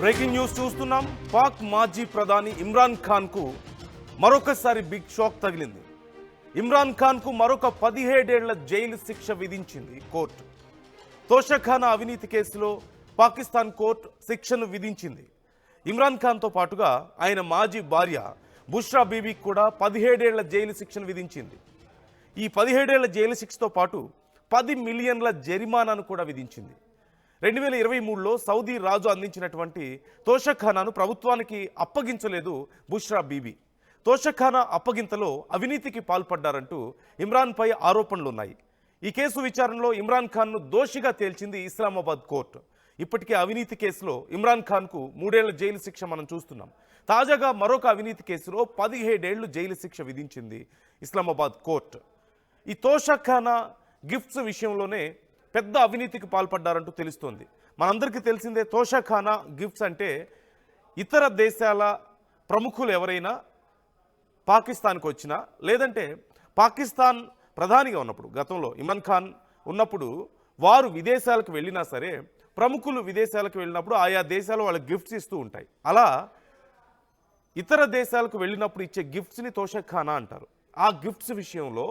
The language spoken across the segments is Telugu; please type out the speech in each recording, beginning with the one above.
బ్రేకింగ్ న్యూస్ చూస్తున్నాం. పాక్ మాజీ ప్రధాని ఇమ్రాన్ ఖాన్ కు మరొకసారి బిగ్ షాక్ తగిలింది. ఇమ్రాన్ ఖాన్ కు మరొక 17 ఏళ్ల జైలు శిక్ష విధించింది కోర్టు. తోషఖానా అవినీతి కేసులో పాకిస్తాన్ కోర్టు శిక్షను విధించింది. ఇమ్రాన్ ఖాన్తో పాటుగా ఆయన మాజీ భార్య బుష్రా బీబీకి కూడా 17 ఏళ్ల జైలు శిక్షను విధించింది. ఈ 17 ఏళ్ల జైలు శిక్షతో పాటు 10 మిలియన్ల జరిమానాను కూడా విధించింది. 2023లో సౌదీ రాజు అందించినటువంటి తోషఖానాను ప్రభుత్వానికి అప్పగించలేదు బుష్రా బీబీ. తోషఖానా అప్పగింతలో అవినీతికి పాల్పడ్డారంటూ ఇమ్రాన్పై ఆరోపణలున్నాయి. ఈ కేసు విచారణలో ఇమ్రాన్ ఖాన్ను దోషిగా తేల్చింది ఇస్లామాబాద్ కోర్టు. ఇప్పటికే అవినీతి కేసులో ఇమ్రాన్ ఖాన్కు 3 ఏళ్ల జైలు శిక్ష మనం చూస్తున్నాం. తాజాగా మరొక అవినీతి కేసులో 17 ఏళ్లు జైలు శిక్ష విధించింది ఇస్లామాబాద్ కోర్టు. ఈ తోషఖానా గిఫ్ట్స్ విషయంలోనే పెద్ద అవినీతికి పాల్పడ్డారంటూ తెలుస్తోంది. మనందరికీ తెలిసిందే తోషఖానా గిఫ్ట్స్ అంటే ఇతర దేశాల ప్రముఖులు ఎవరైనా పాకిస్తాన్కి వచ్చినా, లేదంటే పాకిస్తాన్ ప్రధానిగా ఉన్నప్పుడు గతంలో ఇమ్రాన్ ఖాన్ ఉన్నప్పుడు వారు విదేశాలకు వెళ్ళినా సరే, ప్రముఖులు విదేశాలకు వెళ్ళినప్పుడు ఆయా దేశాలు వాళ్ళకి గిఫ్ట్స్ ఇస్తూ ఉంటాయి. అలా ఇతర దేశాలకు వెళ్ళినప్పుడు ఇచ్చే గిఫ్ట్స్ని తోషఖానా అంటారు. ఆ గిఫ్ట్స్ విషయంలో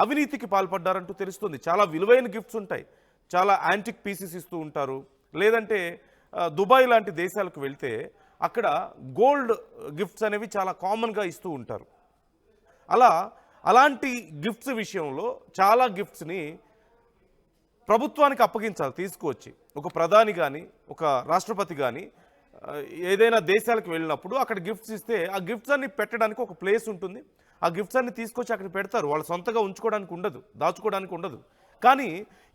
అవినీతికి పాల్పడ్డారంటూ తెలుస్తుంది. చాలా విలువైన గిఫ్ట్స్ ఉంటాయి, చాలా యాంటిక్ పీసెస్ ఇస్తూ ఉంటారు. లేదంటే దుబాయ్ లాంటి దేశాలకు వెళ్తే అక్కడ గోల్డ్ గిఫ్ట్స్ అనేవి చాలా కామన్గా ఇస్తూ ఉంటారు. అలాంటి గిఫ్ట్స్ విషయంలో చాలా గిఫ్ట్స్ని ప్రభుత్వానికి అప్పగించాలి తీసుకువచ్చి. ఒక ప్రధాని కానీ ఒక రాష్ట్రపతి కానీ ఏదైనా దేశాలకు వెళ్ళినప్పుడు అక్కడ గిఫ్ట్స్ ఇస్తే ఆ గిఫ్ట్స్ అన్ని పెట్టడానికి ఒక ప్లేస్ ఉంటుంది. ఆ గిఫ్ట్స్ అన్ని తీసుకొచ్చి అక్కడ పెడతారు. వాళ్ళు సొంతగా ఉంచుకోవడానికి ఉండదు, దాచుకోవడానికి ఉండదు. కానీ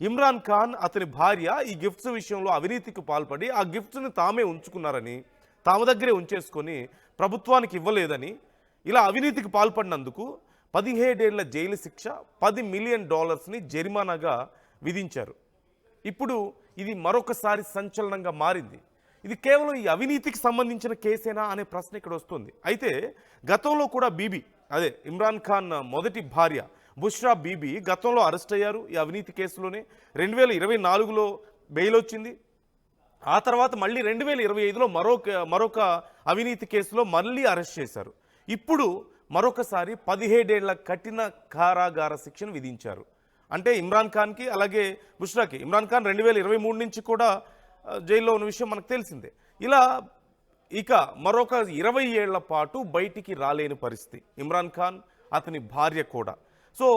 ఇమ్రాన్ ఖాన్ అతని భార్య ఈ గిఫ్ట్స్ విషయంలో అవినీతికి పాల్పడి ఆ గిఫ్ట్స్ని తామే ఉంచుకున్నారని, తామ దగ్గరే ఉంచేసుకొని ప్రభుత్వానికి ఇవ్వలేదని, ఇలా అవినీతికి పాల్పడినందుకు 17 ఏళ్ల జైలు శిక్ష, $10 మిలియన్ జరిమానాగా విధించారు. ఇప్పుడు ఇది మరొకసారి సంచలనంగా మారింది. ఇది కేవలం ఈ అవినీతికి సంబంధించిన కేసేనా అనే ప్రశ్న ఇక్కడ వస్తుంది. అయితే గతంలో కూడా బీబీ, అదే ఇమ్రాన్ ఖాన్ మొదటి భార్య బుష్రా బీబీ గతంలో అరెస్ట్ అయ్యారు ఈ అవినీతి కేసులోనే. 2024లో బెయిల్ వచ్చింది. ఆ తర్వాత మళ్ళీ 2025లో మరొక అవినీతి కేసులో మళ్ళీ అరెస్ట్ చేశారు. ఇప్పుడు మరొకసారి 17 ఏళ్ల కఠిన కారాగార శిక్షను విధించారు. అంటే ఇమ్రాన్ ఖాన్కి అలాగే బుష్రాకి. ఇమ్రాన్ ఖాన్ 2023 నుంచి కూడా జైల్లో ఉన్న విషయం మనకు తెలిసిందే. ఇలా ఇక మరొక 20 ఏళ్ల పాటు బయటికి రాలేని పరిస్థితి ఇమ్రాన్ ఖాన్, అతని భార్య కూడా. సో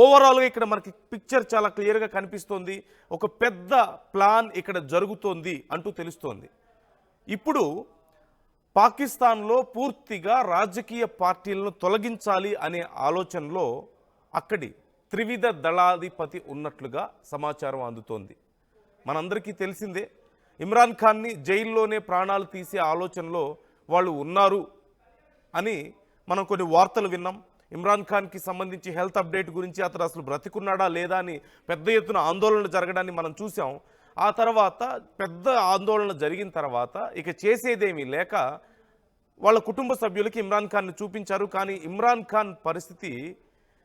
ఓవరాల్గా ఇక్కడ మనకి పిక్చర్ చాలా క్లియర్గా కనిపిస్తోంది. ఒక పెద్ద ప్లాన్ ఇక్కడ జరుగుతోంది అంటూ తెలుస్తోంది. ఇప్పుడు పాకిస్తాన్లో పూర్తిగా రాజకీయ పార్టీలను తొలగించాలి అనే ఆలోచనలో అక్కడి త్రివిధ దళాధిపతి ఉన్నట్లుగా సమాచారం అందుతోంది. మనందరికీ తెలిసిందే ఇమ్రాన్ ఖాన్ని జైల్లోనే ప్రాణాలు తీసే ఆలోచనలో వాళ్ళు ఉన్నారు అని మనం కొన్ని వార్తలు విన్నాం. ఇమ్రాన్ ఖాన్కి సంబంధించి హెల్త్ అప్డేట్ గురించి అతను అసలు బ్రతికున్నాడా లేదా అని పెద్ద ఎత్తున ఆందోళనలు జరగడాన్ని మనం చూసాం. ఆ తర్వాత పెద్ద ఆందోళన జరిగిన తర్వాత ఇక చేసేదేమీ లేక వాళ్ళ కుటుంబ సభ్యులకి ఇమ్రాన్ ఖాన్ని చూపించారు. కానీ ఇమ్రాన్ ఖాన్ పరిస్థితి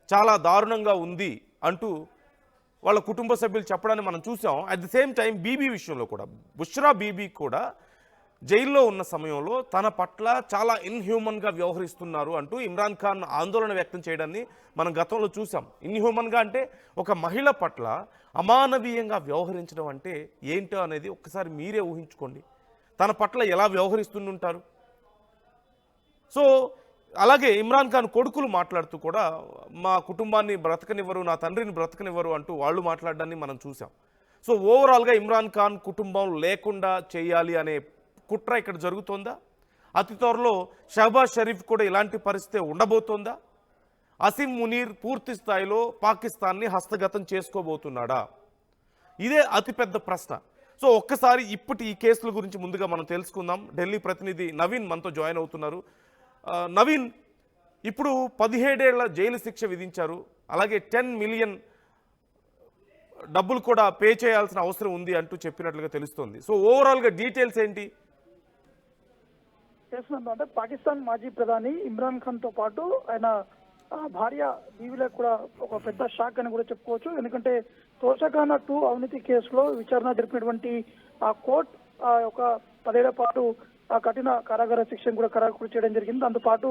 చాలా దారుణంగా ఉంది అంటూ వాళ్ళ కుటుంబ సభ్యులు చెప్పడాన్ని మనం చూసాం. At the same time BB విషయంలో కూడా, బుష్రా బీబీ కూడా జైల్లో ఉన్న సమయంలో తన పట్ల చాలా ఇన్హ్యూమన్గా వ్యవహరిస్తున్నారు అంటూ ఇమ్రాన్ ఖాన్ ఆందోళన వ్యక్తం చేయడాన్ని మనం గతంలో చూసాం. ఇన్హ్యూమన్గా అంటే ఒక మహిళ పట్ల అమానవీయంగా వ్యవహరించడం అంటే ఏంటో అనేది ఒక్కసారి మీరే ఊహించుకోండి. తన పట్ల ఎలా వ్యవహరిస్తుంటారు. సో అలాగే ఇమ్రాన్ ఖాన్ కొడుకులు మాట్లాడుతూ కూడా మా కుటుంబాన్ని బ్రతకనివ్వరు, నా తండ్రిని బ్రతకనివ్వరు అంటూ వాళ్ళు మాట్లాడడాన్ని మనం చూసాం. సో ఓవరాల్గా ఇమ్రాన్ ఖాన్ కుటుంబం లేకుండా చేయాలి అనే కుట్ర ఇక్కడ జరుగుతోందా? అతి త్వరలో షహబాజ్ షరీఫ్ కూడా ఇలాంటి పరిస్థితి ఉండబోతోందా? అసీం మునీర్ పూర్తి స్థాయిలో పాకిస్తాన్ని హస్తగతం చేసుకోబోతున్నాడా? ఇదే అతిపెద్ద ప్రశ్న. సో ఒక్కసారి ఇప్పటి ఈ కేసుల గురించి ముందుగా మనం తెలుసుకుందాం. ఢిల్లీ ప్రతినిధి నవీన్ మనతో జాయిన్ అవుతున్నారు. నవీన్, ఇప్పుడు 17 ఏళ్ల జైలు శిక్ష విధించారు. అలాగే 10 మిలియన్ డబ్బులు కూడా పే చేయాల్సిన అవసరం ఉంది అంటూ చెప్పినట్లుగా తెలుస్తోంది. సో ఓవరాల్గా డీటెయిల్స్ ఏంటి? అంటే పాకిస్తాన్ మాజీ ప్రధాని ఇమ్రాన్ ఖాన్ తో పాటు ఆయన భార్య బీవీలకు కూడా ఒక పెద్ద షాక్ అని కూడా చెప్పుకోవచ్చు. ఎందుకంటే తోషఖానా 2 అవినీతి కేసులో విచారణ జరిపినటువంటి ఆ కోర్టు ఒక 10 ఏళ్ల పాటు కఠిన కారాగార శిక్షను కూడా ఖరారు చేయడం జరిగింది. దాంతోపాటు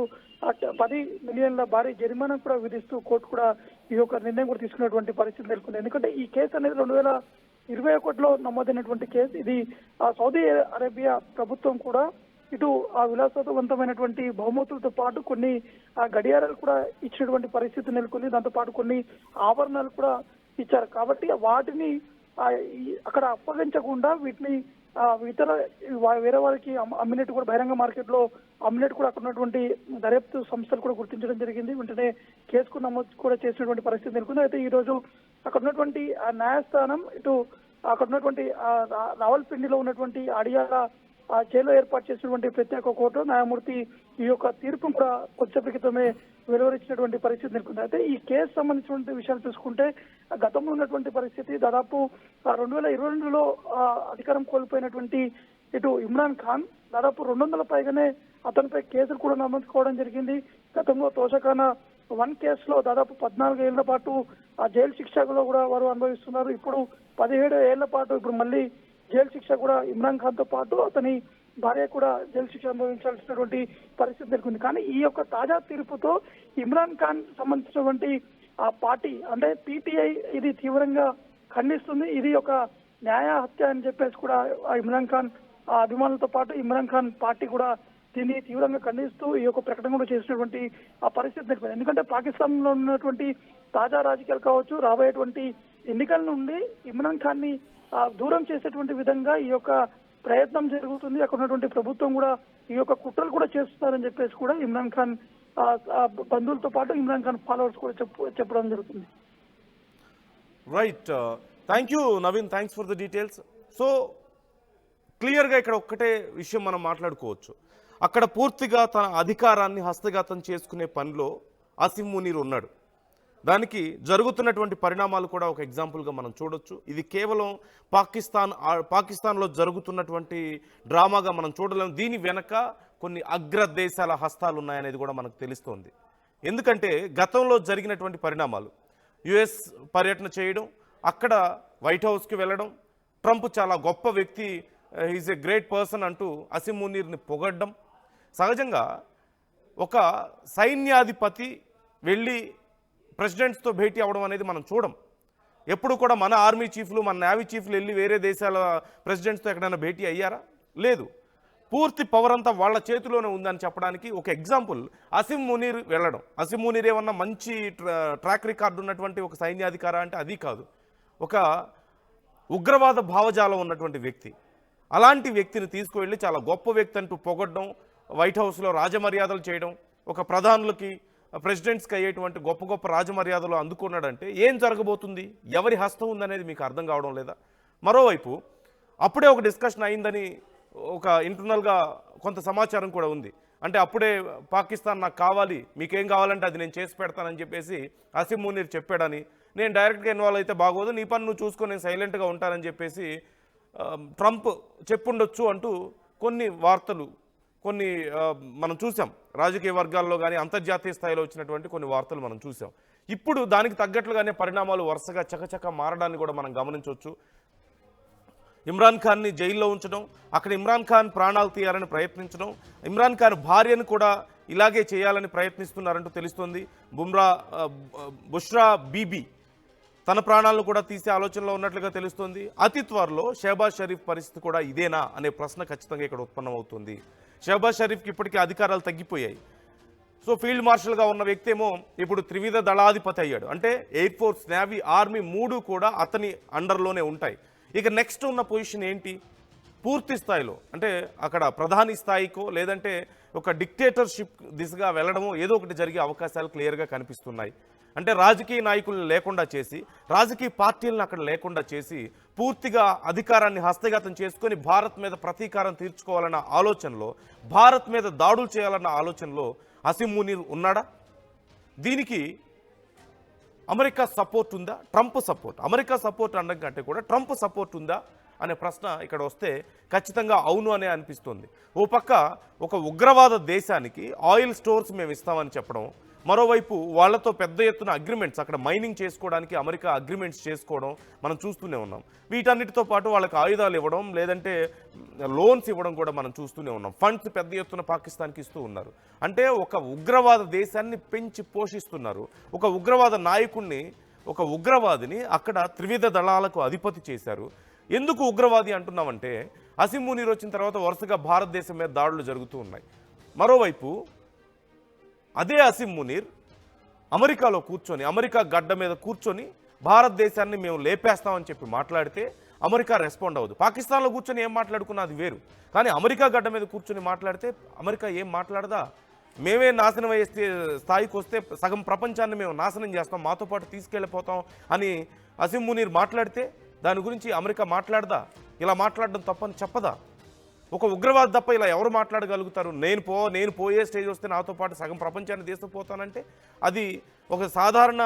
10 మిలియన్ల భారీ జరిమానా కూడా విధిస్తూ కోర్టు కూడా ఈ యొక్క నిర్ణయం కూడా తీసుకున్నటువంటి పరిస్థితి నెలకొంది. ఎందుకంటే ఈ కేసు అనేది 2021లో నమోదైనటువంటి కేసు. ఇది సౌదీ అరేబియా ప్రభుత్వం కూడా ఇటు ఆ విలాసవంతమైనటువంటి బహుమతులతో పాటు కొన్ని గడియారాలు కూడా ఇచ్చినటువంటి పరిస్థితి నెలకొంది. దాంతో పాటు కొన్ని ఆభరణాలు కూడా ఇచ్చారు. కాబట్టి వాటిని అక్కడ అప్పగించకుండా వీటిని ఇతర వేరే వారికి అమ్మినట్టు కూడా బహిరంగ మార్కెట్ లో అమ్మినట్టు కూడా అక్కడ ఉన్నటువంటి దర్యాప్తు సంస్థలు కూడా గుర్తించడం జరిగింది. వెంటనే కేసుకు నమోదు కూడా చేసినటువంటి పరిస్థితి నెలకొంది. అయితే ఈ రోజు అక్కడ ఉన్నటువంటి న్యాయస్థానం ఇటు అక్కడ ఉన్నటువంటి రావల్పిండిలో ఉన్నటువంటి అడియాల జైల్లో ఏర్పాటు చేసినటువంటి ప్రత్యేక కోర్టు న్యాయమూర్తి ఈ యొక్క తీర్పును కూడా కొద్దిసేపటి క్రితమే వెలువరించినటువంటి పరిస్థితి నెలకొంది. అయితే ఈ కేసు సంబంధించినటువంటి విషయాలు చూసుకుంటే గతంలో ఉన్నటువంటి పరిస్థితి దాదాపు 2022లో అధికారం కోల్పోయినటువంటి ఇటు ఇమ్రాన్ ఖాన్ దాదాపు 200 పైగానే అతనిపై కేసులు కూడా నమోదుకోవడం జరిగింది. గతంలో తోషఖానా 1 కేసులో దాదాపు 14 ఏళ్ల పాటు జైలు శిక్షలో కూడా వారు అనుభవిస్తున్నారు. ఇప్పుడు 17 ఏళ్ల పాటు ఇప్పుడు మళ్ళీ జైలు శిక్ష కూడా ఇమ్రాన్ ఖాన్ తో పాటు అతని భార్య కూడా జైలు శిక్ష అనుభవించాల్సినటువంటి పరిస్థితి నెలకొంది. కానీ ఈ యొక్క తాజా తీర్పుతో ఇమ్రాన్ ఖాన్ సంబంధించినటువంటి ఆ పార్టీ అంటే PTI ఇది తీవ్రంగా ఖండిస్తుంది. ఇది ఒక న్యాయ హత్య అని చెప్పేసి కూడా ఇమ్రాన్ ఖాన్ అభిమానులతో పాటు ఇమ్రాన్ ఖాన్ పార్టీ కూడా దీన్ని తీవ్రంగా ఖండిస్తూ ఈ యొక్క ప్రకటన కూడా చేసినటువంటి ఆ పరిస్థితి నెలకొంది. ఎందుకంటే పాకిస్తాన్ లో ఉన్నటువంటి తాజా రాజకీయాలు కావచ్చు, రాబోయేటువంటి ఎన్నికల నుండి ఇమ్రాన్ ఖాన్ ని దూరం చేసేటువంటి విధంగా ఈ యొక్క ప్రయత్నం జరుగుతుంది. అక్కడ ఉన్నటువంటి ప్రభుత్వం కూడా ఈ యొక్క కుట్రలు కూడా చేస్తున్నారని చెప్పేసి కూడా ఇమ్రాన్ ఖాన్ బంధువులతో పాటు ఇమ్రాన్ ఖాన్ ఫాలోవర్స్ కూడా చెప్పడం జరుగుతుంది. Right, thank you Naveen, thanks for the details. So క్లియర్గా ఇక్కడ ఒక్కటే విషయం మనం మాట్లాడుకోవచ్చు. అక్కడ పూర్తిగా తన అధికారాన్ని హస్తగతం చేసుకునే పనిలో అసీం మునీర్ ఉన్నాడు. దానికి జరుగుతున్నటువంటి పరిణామాలు కూడా ఒక ఎగ్జాంపుల్గా మనం చూడొచ్చు. ఇది కేవలం పాకిస్తాన్లో జరుగుతున్నటువంటి డ్రామాగా మనం చూడలేము. దీని వెనక కొన్ని అగ్రదేశాల హస్తాలు ఉన్నాయనేది కూడా మనకు తెలుస్తోంది. ఎందుకంటే గతంలో జరిగినటువంటి పరిణామాలు, US పర్యటన చేయడం, అక్కడ వైట్ హౌస్కి వెళ్ళడం, ట్రంప్ చాలా గొప్ప వ్యక్తి, ఈజ్ ఎ గ్రేట్ పర్సన్ అంటూ అసీం మునీర్ని పొగడ్డం. సహజంగా ఒక సైన్యాధిపతి వెళ్ళి ప్రెసిడెంట్స్తో భేటీ అవ్వడం అనేది మనం చూడం. ఎప్పుడు కూడా మన ఆర్మీ చీఫ్లు, మన నేవీ చీఫ్లు వెళ్ళి వేరే దేశాల ప్రెసిడెంట్స్తో ఎక్కడైనా భేటీ అయ్యారా? లేదు. పూర్తి పవర్ అంతా వాళ్ళ చేతిలోనే ఉందని చెప్పడానికి ఒక ఎగ్జాంపుల్ అసీం మునీర్ వెళ్ళడం. అసీం మునీర్ ఏమన్నా మంచి ట్రాక్ రికార్డు ఉన్నటువంటి ఒక సైన్యాధికార అంటే అది కాదు. ఒక ఉగ్రవాద భావజాలం ఉన్నటువంటి వ్యక్తి. అలాంటి వ్యక్తిని తీసుకువెళ్ళి చాలా గొప్ప వ్యక్తి అంటూ పొగడ్డం, వైట్ హౌస్లో రాజమర్యాదలు చేయడం, ఒక ప్రధానులకి ప్రెసిడెంట్స్కి అయ్యేటువంటి గొప్ప గొప్ప రాజమర్యాదలు అందుకున్నాడంటే ఏం జరగబోతుంది, ఎవరి హస్తం ఉందనేది మీకు అర్థం కావడం లేదా? మరోవైపు అప్పుడే ఒక డిస్కషన్ అయిందని ఒక ఇంటర్నల్గా కొంత సమాచారం కూడా ఉంది. అంటే అప్పుడే పాకిస్తాన్ నాకు కావాలి, మీకేం కావాలంటే అది నేను చేసి పెడతానని చెప్పేసి అసీం మునీర్ చెప్పాడని, నేను డైరెక్ట్గా ఇన్వాల్వ్ అయితే బాగోదు, నీ పని నువ్వు చూసుకొని నేను సైలెంట్గా ఉంటానని చెప్పేసి ట్రంప్ చెప్పుండొచ్చు అంటూ కొన్ని వార్తలు కొన్ని మనం చూసాం. రాజకీయ వర్గాల్లో కానీ అంతర్జాతీయ స్థాయిలో వచ్చినటువంటి కొన్ని వార్తలు మనం చూసాం. ఇప్పుడు దానికి తగ్గట్లుగానే పరిణామాలు వరుసగా చకచక మారడాన్ని కూడా మనం గమనించవచ్చు. ఇమ్రాన్ ఖాన్ని జైల్లో ఉంచడం, అక్కడ ఇమ్రాన్ ఖాన్ ప్రాణాలు తీయాలని ప్రయత్నించడం, ఇమ్రాన్ ఖాన్ భార్యను కూడా ఇలాగే చేయాలని ప్రయత్నిస్తున్నారంటూ తెలుస్తోంది. బుష్రా బీబీ తన ప్రాణాలను కూడా తీసే ఆలోచనలో ఉన్నట్లుగా తెలుస్తోంది. అతి త్వరలో షహబాజ్ షరీఫ్ పరిస్థితి కూడా ఇదేనా అనే ప్రశ్న ఖచ్చితంగా ఇక్కడ ఉత్పన్నమవుతుంది. షహబాజ్ షరీఫ్కి ఇప్పటికీ అధికారాలు తగ్గిపోయాయి. సో ఫీల్డ్ మార్షల్గా ఉన్న వ్యక్తి ఏమో ఇప్పుడు త్రివిధ దళాధిపతి అయ్యాడు. అంటే ఎయిర్ ఫోర్స్, నేవీ, ఆర్మీ 3 కూడా అతని అండర్లోనే ఉంటాయి. ఇక నెక్స్ట్ ఉన్న పొజిషన్ ఏంటి? పూర్తి స్థాయిలో అంటే అక్కడ ప్రధాని స్థాయికో లేదంటే ఒక డిక్టేటర్షిప్ దిశగా వెళ్ళడమో ఏదో ఒకటి జరిగే అవకాశాలు క్లియర్గా కనిపిస్తున్నాయి. అంటే రాజకీయ నాయకులను లేకుండా చేసి, రాజకీయ పార్టీలను అక్కడ లేకుండా చేసి, పూర్తిగా అధికారాన్ని హస్తగతం చేసుకొని భారత్ మీద ప్రతీకారం తీర్చుకోవాలన్న ఆలోచనలో, భారత్ మీద దాడులు చేయాలన్న ఆలోచనలో అసీం మునీర్ ఉన్నాడా? దీనికి అమెరికా సపోర్ట్ ఉందా, ట్రంప్ సపోర్ట్? అమెరికా సపోర్ట్ అనడం కంటే కూడా ట్రంప్ సపోర్ట్ ఉందా అనే ప్రశ్న ఇక్కడ వస్తే ఖచ్చితంగా అవును అనే అనిపిస్తుంది. ఓ పక్క ఒక ఉగ్రవాద దేశానికి ఆయిల్ స్టోర్స్ మేము ఇస్తామని చెప్పడం, మరోవైపు వాళ్ళతో పెద్ద ఎత్తున అగ్రిమెంట్స్ అక్కడ మైనింగ్ చేసుకోవడానికి అమెరికా అగ్రిమెంట్స్ చేసుకోవడం మనం చూస్తూనే ఉన్నాం. వీటన్నిటితో పాటు వాళ్ళకి ఆయుధాలు ఇవ్వడం లేదంటే లోన్స్ ఇవ్వడం కూడా మనం చూస్తూనే ఉన్నాం. ఫండ్స్ పెద్ద ఎత్తున పాకిస్తాన్కి ఇస్తూ ఉన్నారు. అంటే ఒక ఉగ్రవాద దేశాన్ని పెంచి పోషిస్తున్నారు. ఒక ఉగ్రవాద నాయకుడిని, ఒక ఉగ్రవాదిని అక్కడ త్రివిధ దళాలకు అధిపతి చేశారు. ఎందుకు ఉగ్రవాది అంటున్నామంటే అసీం మునీర్ వచ్చిన తర్వాత వరుసగా భారతదేశం మీద దాడులు జరుగుతూ ఉన్నాయి. మరోవైపు అదే అసీం మునీర్ అమెరికాలో కూర్చొని, అమెరికా గడ్డ మీద కూర్చొని భారతదేశాన్ని మేము లేపేస్తామని చెప్పి మాట్లాడితే అమెరికా రెస్పాండ్ అవ్వదు. పాకిస్తాన్లో కూర్చొని ఏం మాట్లాడుకున్నా అది వేరు, కానీ అమెరికా గడ్డ మీద కూర్చొని మాట్లాడితే అమెరికా ఏం మాట్లాడదా? మేమే నాశనం అయ్యే స్థాయికి వస్తే సగం ప్రపంచాన్ని మేము నాశనం చేస్తాం, మాతో పాటు తీసుకెళ్ళిపోతాం అని అసీం మునీర్ మాట్లాడితే దాని గురించి అమెరికా మాట్లాడదా? ఇలా మాట్లాడడం తప్పని చెప్పదా? ఒక ఉగ్రవాది తప్ప ఇలా ఎవరు మాట్లాడగలుగుతారు? నేను పోయే స్టేజ్ వస్తే నాతో పాటు సగం ప్రపంచాన్ని తీసుకుపోతానంటే అది ఒక సాధారణ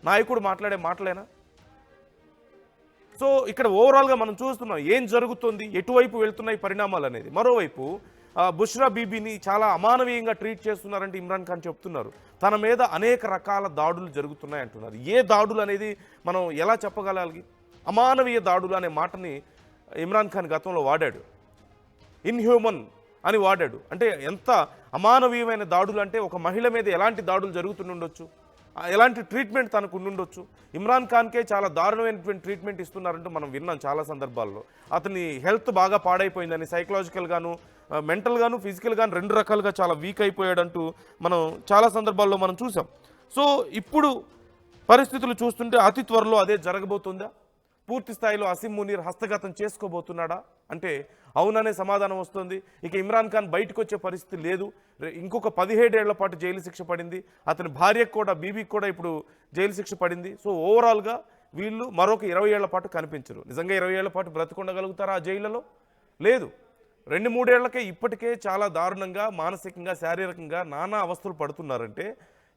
నాయకుడు మాట్లాడే మాటలేనా? సో ఇక్కడ ఓవరాల్గా మనం చూస్తున్నాం ఏం జరుగుతుంది, ఎటువైపు వెళ్తున్నాయి పరిణామాలు అనేది. మరోవైపు బుష్రా బీబీని చాలా అమానవీయంగా ట్రీట్ చేస్తున్నారంటే ఇమ్రాన్ ఖాన్ చెప్తున్నారు. తన మీద అనేక రకాల దాడులు జరుగుతున్నాయి అంటున్నారు. ఏ దాడులు అనేది మనం ఎలా చెప్పగలాలి? అమానవీయ దాడులు అనే మాటని ఇమ్రాన్ ఖాన్ గతంలో వాడాడు. ఇన్హ్యూమన్ అని వాడాడు. అంటే ఎంత అమానవీయమైన దాడులు అంటే ఒక మహిళ మీద ఎలాంటి దాడులు జరుగుతుండొచ్చు, ఎలాంటి ట్రీట్మెంట్ తనకు ఉండుండొచ్చు. ఇమ్రాన్ ఖాన్కే చాలా దారుణమైనటువంటి ట్రీట్మెంట్ ఇస్తున్నారంటూ మనం విన్నాం చాలా సందర్భాల్లో. అతని హెల్త్ బాగా పాడైపోయిందని, సైకలాజికల్గాను మెంటల్గాను ఫిజికల్గాను రెండు రకాలుగా చాలా వీక్ అయిపోయాడంటూ మనం చాలా సందర్భాల్లో మనం చూసాం. సో ఇప్పుడు పరిస్థితులు చూస్తుంటే అతి త్వరలో అదే జరగబోతుందా? పూర్తి స్థాయిలో అసీం మునీర్ హస్తగతం చేసుకోబోతున్నాడా అంటే అవుననే సమాధానం వస్తుంది. ఇక ఇమ్రాన్ ఖాన్ బయటకు వచ్చే పరిస్థితి లేదు. ఇంకొక 17 ఏళ్ల పాటు జైలు శిక్ష పడింది. అతని భార్యకు కూడా, బీబీకి కూడా ఇప్పుడు జైలు శిక్ష పడింది. సో ఓవరాల్గా వీళ్ళు మరొక 20 ఏళ్ల పాటు కనిపించరు. నిజంగా 20 ఏళ్ల పాటు బ్రతికుండగలుగుతారా ఆ జైళ్లలో? లేదు. 2-3 ఏళ్లకే ఇప్పటికే చాలా దారుణంగా మానసికంగా, శారీరకంగా నానా అవస్థలు పడుతున్నారంటే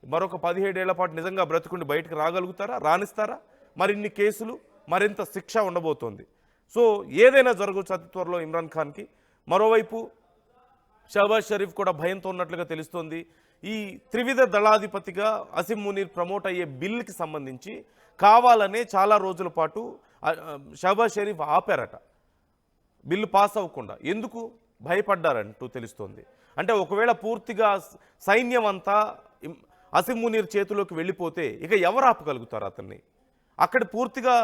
మరొక 17 ఏళ్ల పాటు నిజంగా బ్రతికుండి బయటకు రాగలుగుతారా? రాణిస్తారా? మరిన్ని కేసులు, మరింత శిక్ష ఉండబోతోంది. సో ఏదైనా జరగవచ్చు అతి త్వరలో ఇమ్రాన్ ఖాన్కి. మరోవైపు షహబాజ్ షరీఫ్ కూడా భయంతో ఉన్నట్లుగా తెలుస్తోంది. ఈ త్రివిధ దళాధిపతిగా అసీం మునీర్ ప్రమోట్ అయ్యే బిల్లుకి సంబంధించి కావాలనే చాలా రోజుల పాటు షహబాజ్ షరీఫ్ ఆపారట, బిల్లు పాస్ అవ్వకుండా. ఎందుకు? భయపడ్డారంటూ తెలుస్తోంది. అంటే ఒకవేళ పూర్తిగా సైన్యం అంతా అసీం మునీర్ చేతిలోకి వెళ్ళిపోతే ఇక ఎవరు ఆపగలుగుతారు అతన్ని? అక్కడ పూర్తిగా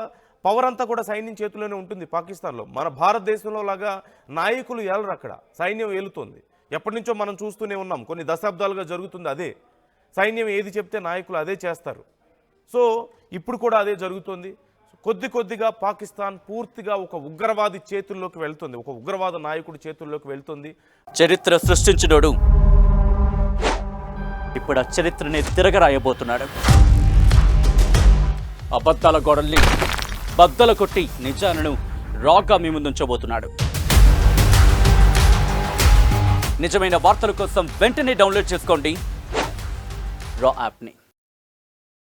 పవర్ అంతా కూడా సైన్యం చేతిలోనే ఉంటుంది పాకిస్తాన్లో. మన భారతదేశంలో లాగా నాయకులు ఏలరు, అక్కడ సైన్యం ఏలుతోంది. ఎప్పటి నుంచో మనం చూస్తూనే ఉన్నాం, కొన్ని దశాబ్దాలుగా జరుగుతుంది అదే. సైన్యం ఏది చెప్తే నాయకులు అదే చేస్తారు. సో ఇప్పుడు కూడా అదే జరుగుతుంది. కొద్దిగా పాకిస్తాన్ పూర్తిగా ఒక ఉగ్రవాది చేతుల్లోకి వెళ్తుంది, ఒక ఉగ్రవాద నాయకుడి చేతుల్లోకి వెళ్తుంది. చరిత్ర సృష్టించినోడు ఇప్పుడు ఆ చరిత్రని తిరగరాయబోతున్నాడు. అబద్ధాల గోడల్ని బద్దలు కొట్టి నిజాలను రాగా మీ ముందుంచబోతున్నాడు. నిజమైన వార్తల కోసం వెంటనే డౌన్లోడ్ చేసుకోండి రా యాప్ని.